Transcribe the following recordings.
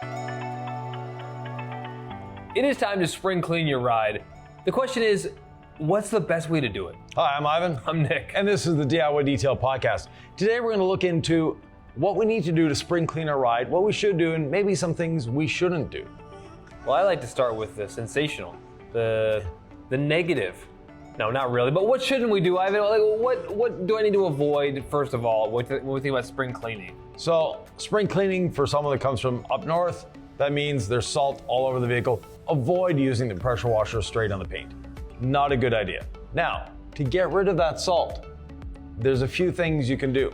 It is time to spring clean your ride. The question is, what's the best way to do it? Hi, I'm Ivan. I'm Nick. And this is the DIY Detail Podcast. Today we're going to look into what we need to do to spring clean our ride, what we should do, and maybe some things we shouldn't do. Well, I like to start with the sensational, the negative. No, not really, but what shouldn't we do, Ivan? Like, what do I need to avoid, first of all, when we think about spring cleaning? So, spring cleaning, for someone that comes from up north, that means there's salt all over the vehicle. Avoid using the pressure washer straight on the paint. Not a good idea. Now, to get rid of that salt, there's a few things you can do.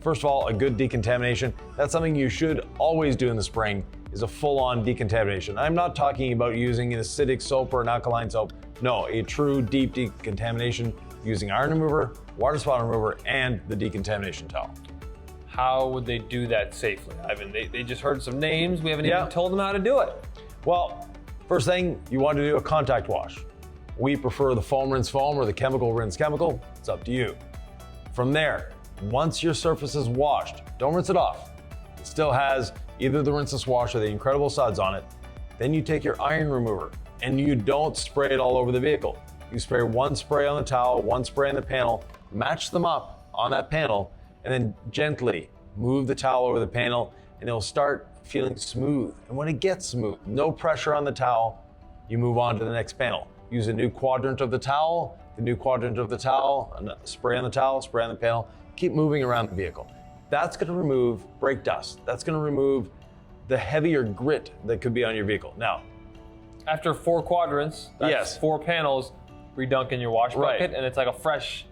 First of all, a good decontamination. That's something you should always do in the spring, is a full-on decontamination. I'm not talking about using an acidic soap or an alkaline soap. No, a true deep decontamination using iron remover, water spot remover, and the decontamination towel. How would they do that safely, Ivan? They just heard some names. We haven't even told them how to do it. Well, first thing, you want to do a contact wash. We prefer the foam rinse foam or the chemical rinse chemical. It's up to you. From there, once your surface is washed, don't rinse it off. It still has either the rinseless wash or the incredible suds on it. Then you take your iron remover and you don't spray it all over the vehicle. You spray one spray on the towel, one spray on the panel, match them up on that panel, and then gently move the towel over the panel and it'll start feeling smooth. And when it gets smooth, no pressure on the towel, you move on to the next panel. Use a new quadrant of the towel, and spray on the towel, spray on the panel, keep moving around the vehicle. That's gonna remove brake dust. That's gonna remove the heavier grit that could be on your vehicle. Now, after 4 quadrants, that's 4 panels, redunk in your wash bucket, and it's like a fresh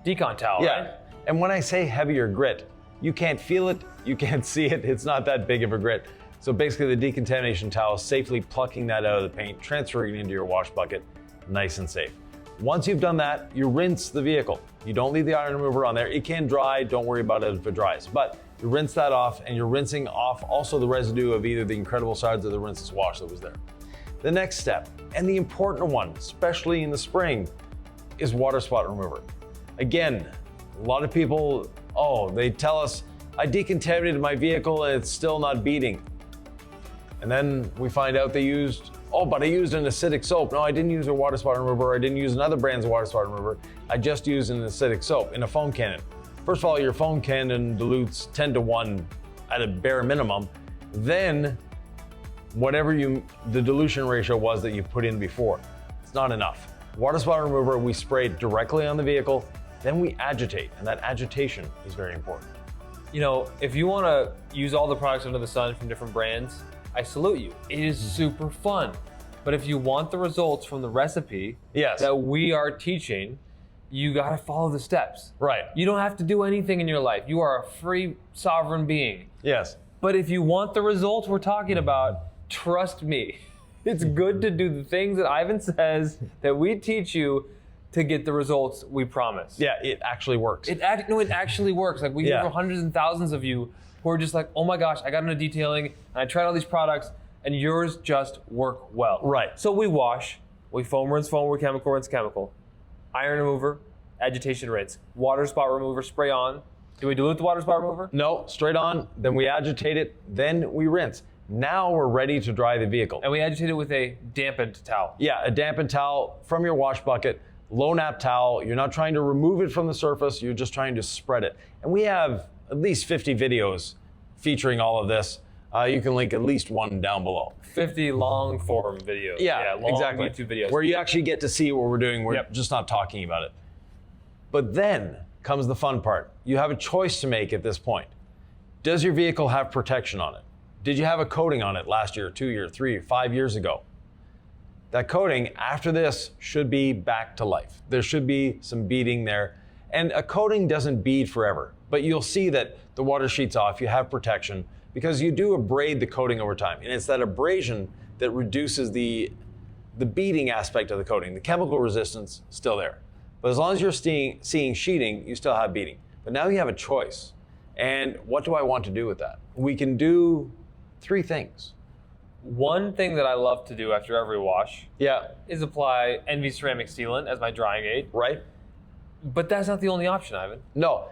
decon towel, right? And when I say heavier grit, you can't feel it, you can't see it, it's not that big of a grit. So basically the decontamination towel is safely plucking that out of the paint, transferring it into your wash bucket, nice and safe. Once you've done that, you rinse the vehicle. You don't leave the iron remover on there. It can dry, don't worry about it if it dries. But you rinse that off, and you're rinsing off also the residue of either the incredible suds or the rinseless wash that was there. The next step, and the important one, especially in the spring, is water spot remover. Again, a lot of people, they tell us, I decontaminated my vehicle and it's still not beating. And then we find out they used, but I used an acidic soap. No, I didn't use a water spot remover. I didn't use another brand's water spot remover. I just used an acidic soap in a foam cannon. First of all, your foam cannon dilutes 10 to 1 at a bare minimum. Then whatever the dilution ratio was that you put in before, it's not enough. Water spot remover, we spray directly on the vehicle, then we agitate, and that agitation is very important. You know, if you want to use all the products under the sun from different brands, I salute you. It is super fun. But if you want the results from the recipe that we are teaching, you got to follow the steps. Right. You don't have to do anything in your life. You are a free, sovereign being. Yes. But if you want the results we're talking about, trust me, it's good to do the things that Ivan says that we teach you to get the results we promise. Yeah, it actually works. It actually works. Like we hear from hundreds and thousands of you who are just like, oh my gosh, I got into detailing and I tried all these products and yours just work well. Right. So we wash, we foam rinse, chemical, iron remover, agitation rinse, water spot remover, spray on. Do we dilute the water spot remover? No, straight on, then we agitate it, then we rinse. Now we're ready to dry the vehicle. And we agitate it with a dampened towel. Yeah, a dampened towel from your wash bucket, low nap towel. You're not trying to remove it from the surface, you're just trying to spread it. And we have at least 50 videos featuring all of this. You can link at least one down below. 50 long form videos. Yeah, long exactly. YouTube videos. Where you actually get to see what we're doing. We're just not talking about it. But then comes the fun part. You have a choice to make at this point. Does your vehicle have protection on it? Did you have a coating on it last year, 2 years, 3, 5 years ago? That coating after this should be back to life. There should be some beading there. And a coating doesn't bead forever, but you'll see that the water sheets off, you have protection, because you do abrade the coating over time. And it's that abrasion that reduces the beading aspect of the coating. The chemical resistance is still there. But as long as you're seeing sheeting, you still have beading. But now you have a choice. And what do I want to do with that? We can do 3 things. One thing that I love to do after every wash is apply Envy ceramic sealant as my drying aid. Right. But that's not the only option, Ivan. No.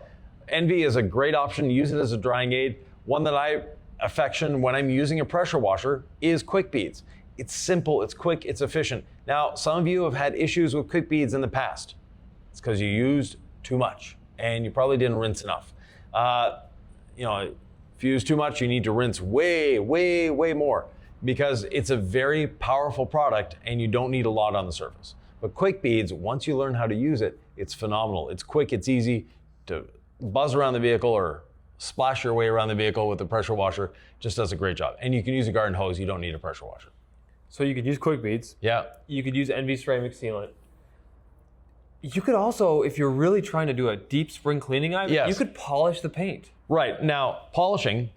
Envy is a great option. Use it as a drying aid. One that I affection when I'm using a pressure washer is quick beads. It's simple, it's quick, it's efficient. Now, some of you have had issues with quick beads in the past. It's because you used too much and you probably didn't rinse enough. If you use too much, you need to rinse way, way, way more because it's a very powerful product and you don't need a lot on the surface. But quick beads, once you learn how to use it, it's phenomenal. It's quick, it's easy to buzz around the vehicle or splash your way around the vehicle with the pressure washer. Just does a great job. And you can use a garden hose, you don't need a pressure washer. So you could use quick beads. Yeah. You could use NV ceramic sealant. You could also, if you're really trying to do a deep spring cleaning item, yes, you could polish the paint. Right. Now, polishing,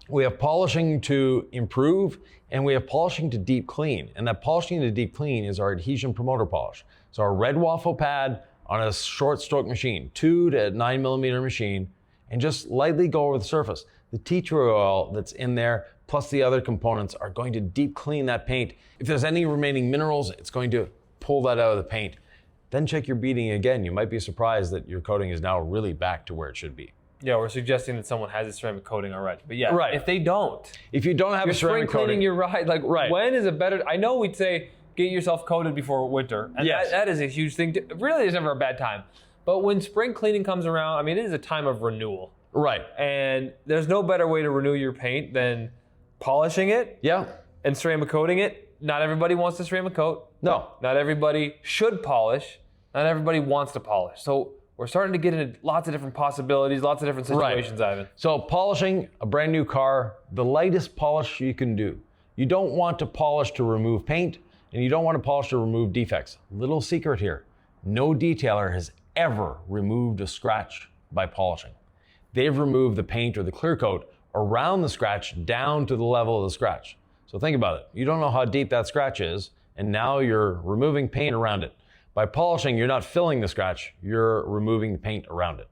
we have polishing to improve and we have polishing to deep clean. And that polishing to deep clean is our adhesion promoter polish. So our red waffle pad on a short stroke machine, 2 to 9 millimeter machine, and just lightly go over the surface. The tea tree oil that's in there, plus the other components, are going to deep clean that paint. If there's any remaining minerals, it's going to pull that out of the paint. Then check your beading again. You might be surprised that your coating is now really back to where it should be. Yeah, we're suggesting that someone has a ceramic coating already. But yeah, right, if they don't. If you don't have a ceramic spring cleaning, coating. you're right. Like, right, when is a better, I know we'd say get yourself coated before winter. And yes, that is a huge thing. Really, it's never a bad time. But when spring cleaning comes around, I mean, it is a time of renewal. Right. And there's no better way to renew your paint than polishing it, yeah, and ceramic coating it. Not everybody wants to ceramic coat. No. Not everybody should polish. Not everybody wants to polish. So we're starting to get into lots of different possibilities, lots of different situations, right, Ivan. So polishing a brand new car, the lightest polish you can do. You don't want to polish to remove paint, and you don't want to polish to remove defects. Little secret here, no detailer has ever removed a scratch by polishing. They've removed the paint or the clear coat around the scratch down to the level of the scratch. So think about it. You don't know how deep that scratch is, and now you're removing paint around it. By polishing, you're not filling the scratch, you're removing the paint around it.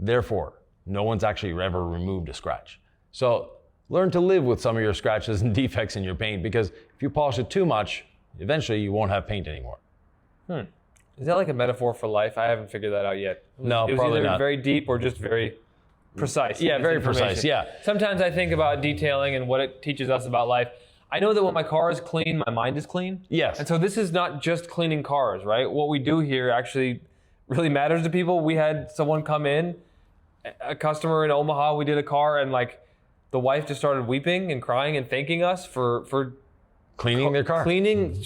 Therefore, no one's actually ever removed a scratch. So learn to live with some of your scratches and defects in your paint, because if you polish it too much, eventually you won't have paint anymore. Is that like a metaphor for life? I haven't figured that out yet. No, it was probably either not. Very deep or just very precise. Yeah, very precise, yeah. Sometimes I think about detailing and what it teaches us about life. I know that when my car is clean, my mind is clean. Yes. And so this is not just cleaning cars, right? What we do here actually really matters to people. We had someone come in, a customer in Omaha, we did a car, and like the wife just started weeping and crying and thanking us for cleaning their car. Cleaning,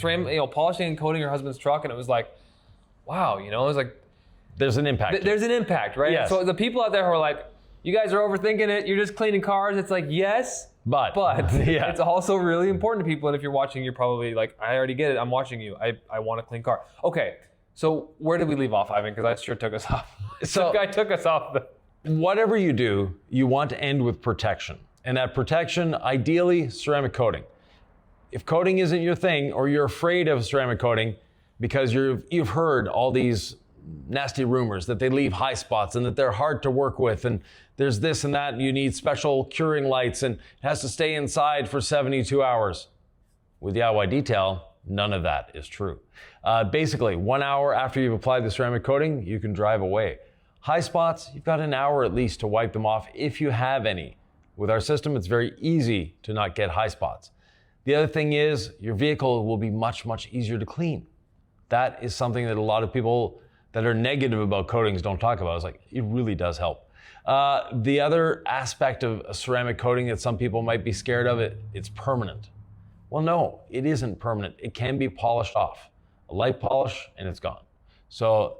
polishing and coating her husband's truck, and it was like, wow, it was like, there's an impact. There's an impact, right? Yes. So the people out there who are like, you guys are overthinking it, you're just cleaning cars, it's like, yes, but yeah, it's also really important to people. And if you're watching, you're probably like, I already get it, I'm watching you, I want a clean car. Okay, so where did we leave off, Ivan? Because that sure took us off. So guy took us off. Whatever you do, you want to end with protection. And that protection, ideally, ceramic coating. If coating isn't your thing, or you're afraid of ceramic coating because you've heard all these nasty rumors that they leave high spots and that they're hard to work with, and there's this and that, and you need special curing lights, and it has to stay inside for 72 hours. With DIY Detail, none of that is true. Basically, 1 hour after you've applied the ceramic coating, you can drive away. High spots, you've got an hour at least to wipe them off if you have any. With our system, it's very easy to not get high spots. The other thing is, your vehicle will be much, much easier to clean. That is something that a lot of people that are negative about coatings don't talk about. It's like, it really does help. The other aspect of a ceramic coating that some people might be scared of, it's permanent. Well, no, it isn't permanent. It can be polished off. A light polish and it's gone. So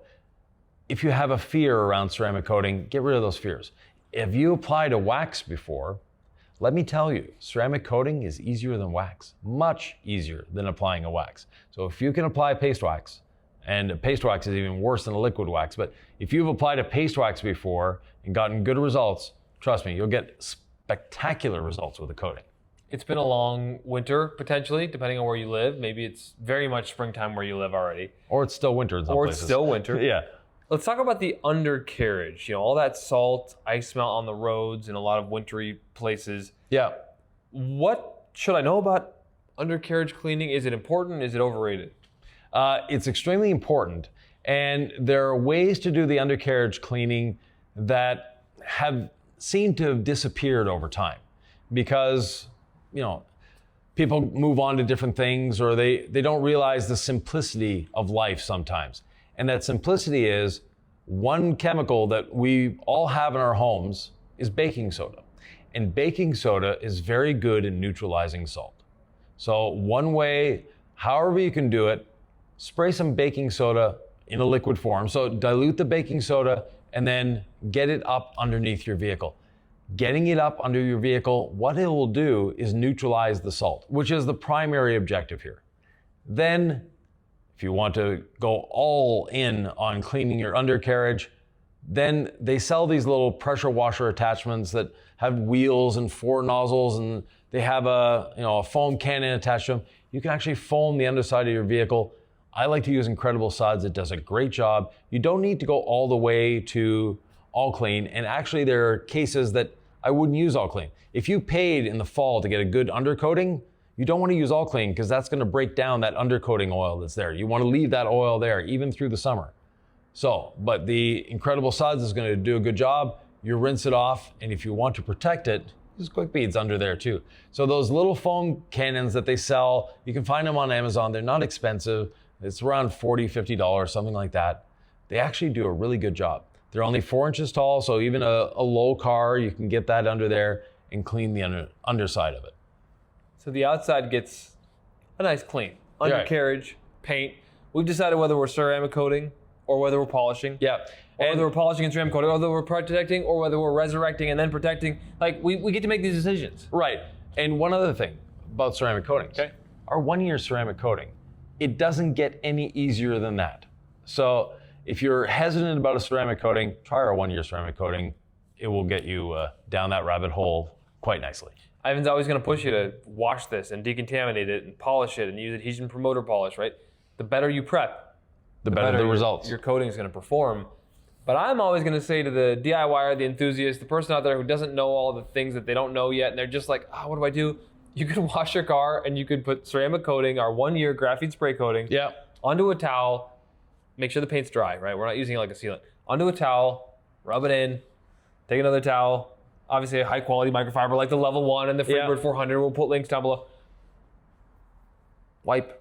if you have a fear around ceramic coating, get rid of those fears. If you applied a wax before, let me tell you, ceramic coating is easier than wax, much easier than applying a wax. So if you can apply paste wax, and a paste wax is even worse than a liquid wax, but if you've applied a paste wax before and gotten good results, trust me, you'll get spectacular results with a coating. It's been a long winter, potentially, depending on where you live. Maybe it's very much springtime where you live already. Or it's still winter in some places. Or it's still winter. Yeah. Let's talk about the undercarriage. All that salt, ice melt on the roads in a lot of wintry places. Yeah. What should I know about undercarriage cleaning? Is it important? Is it overrated? It's extremely important. And there are ways to do the undercarriage cleaning that have seemed to have disappeared over time. because, people move on to different things, or they don't realize the simplicity of life sometimes. And that simplicity is one chemical that we all have in our homes is baking soda. And baking soda is very good in neutralizing salt. So one way, however you can do it, spray some baking soda in a liquid form. So dilute the baking soda and then get it up underneath your vehicle. Getting it up under your vehicle, what it will do is neutralize the salt, which is the primary objective here. Then, if you want to go all in on cleaning your undercarriage, then they sell these little pressure washer attachments that have wheels and 4 nozzles, and they have a foam cannon attached to them. You can actually foam the underside of your vehicle. I like to use Incredible Suds. It does a great job. You don't need to go all the way to all clean, and actually there are cases that I wouldn't use all clean. If you paid in the fall to get a good undercoating, you don't want to use all clean because that's going to break down that undercoating oil that's there. You want to leave that oil there even through the summer. So, but the Incredible Suds is going to do a good job. You rinse it off, and if you want to protect it, there's quick beads under there too. So those little foam cannons that they sell, you can find them on Amazon. They're not expensive. It's around $40, $50, something like that. They actually do a really good job. They're only 4 inches tall, so even a low car, you can get that under there and clean the underside of it. So the outside gets a nice clean. Undercarriage, paint. We've decided whether we're ceramic coating or whether we're polishing. Yeah. Or whether we're polishing and ceramic coating, or whether we're protecting, or whether we're resurrecting and then protecting. Like, we get to make these decisions. Right. And one other thing about ceramic coatings. Okay. Our 1-year ceramic coating, it doesn't get any easier than that. So if you're hesitant about a ceramic coating, try our 1-year ceramic coating. It will get you down that rabbit hole quite nicely. Ivan's always going to push you to wash this and decontaminate it and polish it and use adhesion promoter polish, right? The better you prep, the better the results. Your coating is going to perform. But I'm always going to say to the DIYer, the enthusiast, the person out there who doesn't know all the things that they don't know yet, and they're just like, what do I do? You can wash your car and you can put ceramic coating, our 1-year graphene spray coating, onto a towel. Make sure the paint's dry, right? We're not using it like a sealant. Onto a towel, rub it in, take another towel, obviously a high quality microfiber like the level 1 and the Freebird 400. We'll put links down below. Wipe.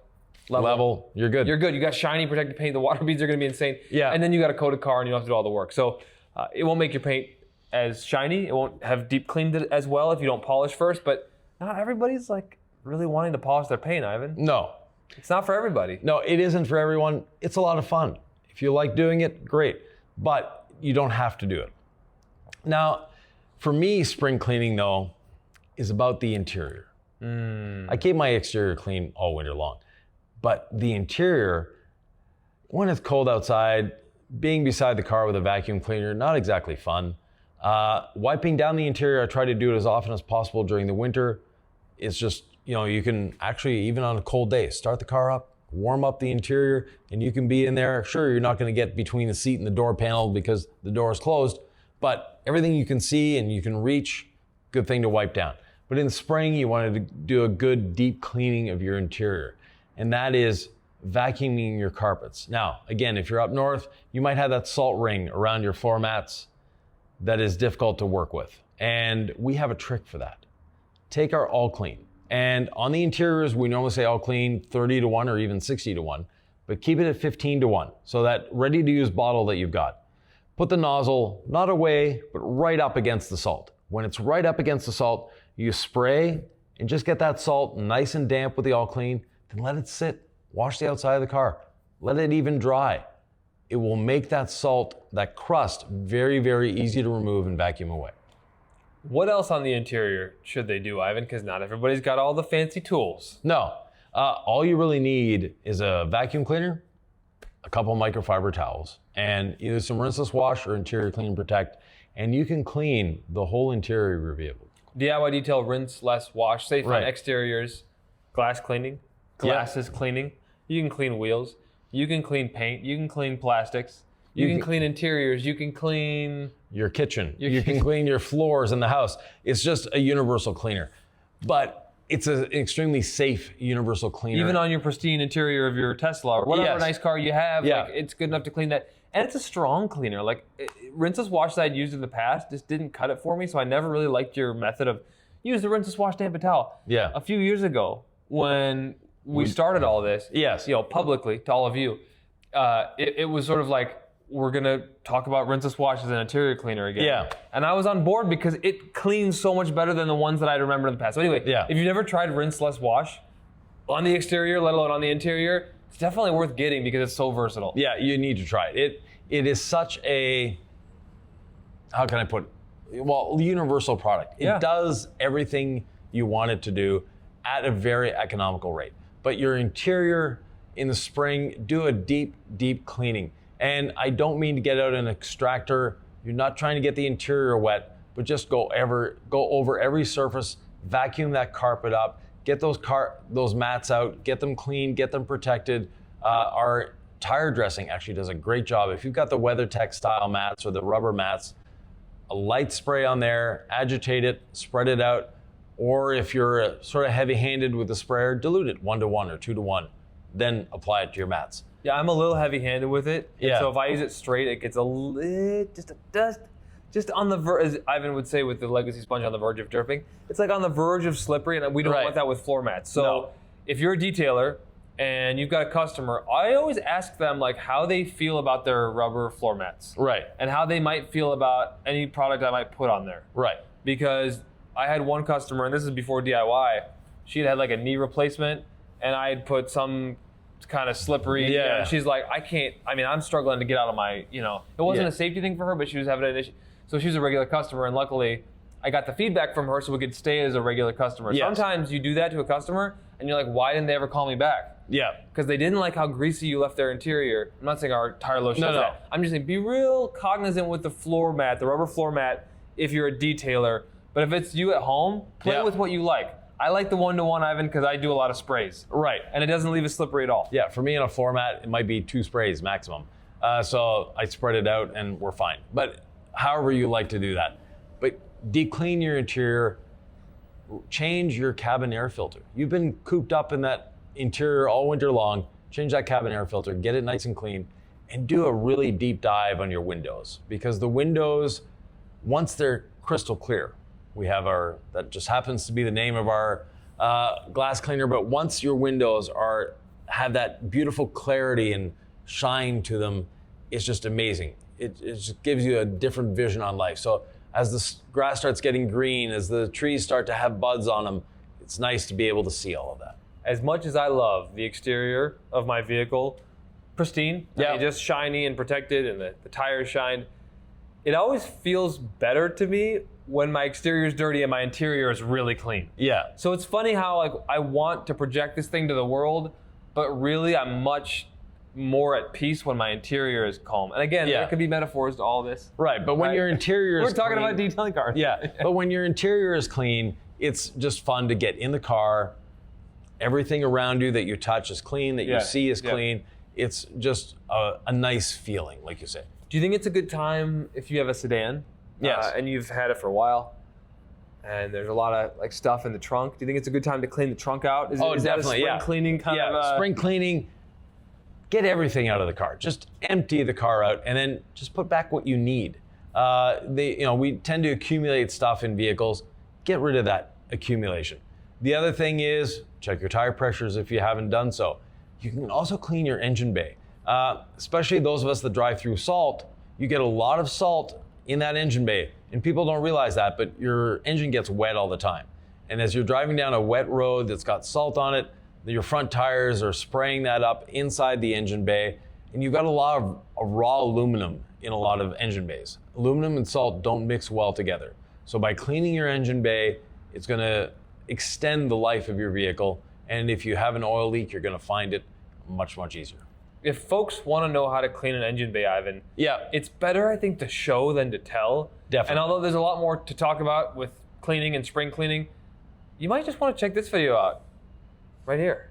Level. You're good. You're good. You got shiny protected paint. The water beads are going to be insane. Yeah. And then you got a coated car and you don't have to do all the work. So it won't make your paint as shiny. It won't have deep cleaned it as well if you don't polish first. But not everybody's like really wanting to polish their paint, Ivan. No. It's not for everybody. No, it isn't for everyone. It's a lot of fun. If you like doing it, great. But you don't have to do it. Now, for me, spring cleaning, though, is about the interior. I keep my exterior clean all winter long. But the interior, when it's cold outside, being beside the car with a vacuum cleaner, not exactly fun. Wiping down the interior, I try to do it as often as possible during the winter. It's just, you can actually, even on a cold day, start the car up, warm up the interior, and you can be in there. Sure, you're not going to get between the seat and the door panel because the door is closed, but everything you can see and you can reach, good thing to wipe down. But in the spring, you want to do a good deep cleaning of your interior. And that is vacuuming your carpets. Now, again, if you're up north, you might have that salt ring around your floor mats that is difficult to work with. And we have a trick for that. Take our All Clean. And on the interiors, we normally say All Clean 30 to 1 or even 60 to 1, but keep it at 15 to 1. So that ready to use bottle that you've got. Put the nozzle not away, but right up against the salt. When it's right up against the salt, you spray and just get that salt nice and damp with the All Clean. Then let it sit, wash the outside of the car, let it even dry. It will make that salt, that crust, very, very easy to remove and vacuum away. What else on the interior should they do, Ivan? Because not everybody's got all the fancy tools. No, all you really need is a vacuum cleaner, a couple microfiber towels, and either some rinseless wash or interior clean and protect, and you can clean the whole interior of your vehicle. DIY detail, rinse, less wash, safe on exteriors, glass cleaning. Glasses cleaning. You can clean wheels. You can clean paint. You can clean plastics. You can clean interiors. You can clean your kitchen. You can clean your floors in the house. It's just a universal cleaner. But it's an extremely safe universal cleaner. Even on your pristine interior of your Tesla or whatever nice car you have, it's good enough to clean that. And it's a strong cleaner. Like rinseless wash that I'd used in the past just didn't cut it for me. So I never really liked your method of use the rinseless wash damp and towel. Yeah. A few years ago, when we started all this, Yes. publicly to all of you, it was sort of like, we're gonna talk about rinseless wash as an interior cleaner again. Yeah. And I was on board because it cleans so much better than the ones that I remember in the past. So anyway, if you've never tried rinseless wash on the exterior, let alone on the interior, it's definitely worth getting because it's so versatile. Yeah, you need to try it. It is such a, how can I put it? Well, universal product. It does everything you want it to do at a very economical rate. But your interior in the spring, do a deep, deep cleaning. And I don't mean to get out an extractor. You're not trying to get the interior wet, but just go over every surface, vacuum that carpet up, get those mats out, get them clean, get them protected. Our tire dressing actually does a great job. If you've got the WeatherTech style mats or the rubber mats, a light spray on there, agitate it, spread it out. Or if you're sort of heavy-handed with the sprayer, dilute it 1-to-1 or 2-to-1, then apply it to your mats. Yeah, I'm a little heavy-handed with it. Yeah. So if I use it straight, it gets a little, just on the verge, as Ivan would say with the Legacy sponge, on the verge of dripping. It's like on the verge of slippery, and we don't want that with floor mats. So if you're a detailer and you've got a customer, I always ask them like how they feel about their rubber floor mats. Right. And how they might feel about any product I might put on there. Right. Because I had one customer, and this is before DIY, she had like a knee replacement, and I had put some kind of slippery. Yeah. And she's like, I'm struggling to get out of my, it wasn't a safety thing for her, but she was having an issue. So she was a regular customer, and luckily I got the feedback from her so we could stay as a regular customer. Yes. Sometimes you do that to a customer, and you're like, why didn't they ever call me back? Yeah. Because they didn't like how greasy you left their interior. I'm not saying our tire lotion does that. I'm just saying be real cognizant with the floor mat, the rubber floor mat, if you're a detailer. But if it's you at home, play with what you like. I like the 1-to-1, Ivan, because I do a lot of sprays. Right. And it doesn't leave it slippery at all. Yeah, for me on a floor mat, it might be 2 sprays maximum. So I spread it out and we're fine. But however you like to do that. But deep clean your interior, change your cabin air filter. You've been cooped up in that interior all winter long, change that cabin air filter, get it nice and clean, and do a really deep dive on your windows. Because the windows, once they're crystal clear, we have that just happens to be the name of our glass cleaner, but once your windows have that beautiful clarity and shine to them, it's just amazing. It just gives you a different vision on life. So as the grass starts getting green, as the trees start to have buds on them, it's nice to be able to see all of that. As much as I love the exterior of my vehicle, pristine, just shiny and protected, and the tires shined, it always feels better to me when my exterior is dirty and my interior is really clean. Yeah. So it's funny how I want to project this thing to the world, but really I'm much more at peace when my interior is calm. And again, there could be metaphors to all this. Right, but when your interior is We're talking clean, about detailing cars. Yeah, but when your interior is clean, it's just fun to get in the car. Everything around you that you touch is clean, that you see is clean. It's just a nice feeling, like you say. Do you think it's a good time if you have a sedan? Yes. And you've had it for a while, and there's a lot of stuff in the trunk. Do you think it's a good time to clean the trunk out? Is Definitely, that a spring cleaning kind of? Spring cleaning. Get everything out of the car. Just empty the car out, and then just put back what you need. We tend to accumulate stuff in vehicles. Get rid of that accumulation. The other thing is check your tire pressures if you haven't done so. You can also clean your engine bay. Especially those of us that drive through salt, you get a lot of salt in that engine bay, and people don't realize that, but your engine gets wet all the time. And as you're driving down a wet road that's got salt on it, your front tires are spraying that up inside the engine bay, and you've got a lot of raw aluminum in a lot of engine bays. Aluminum and salt don't mix well together. So by cleaning your engine bay, it's going to extend the life of your vehicle, and if you have an oil leak, you're going to find it much, much easier. If folks want to know how to clean an engine bay, Ivan, it's better, I think, to show than to tell. Definitely. And although there's a lot more to talk about with cleaning and spring cleaning, you might just want to check this video out right here.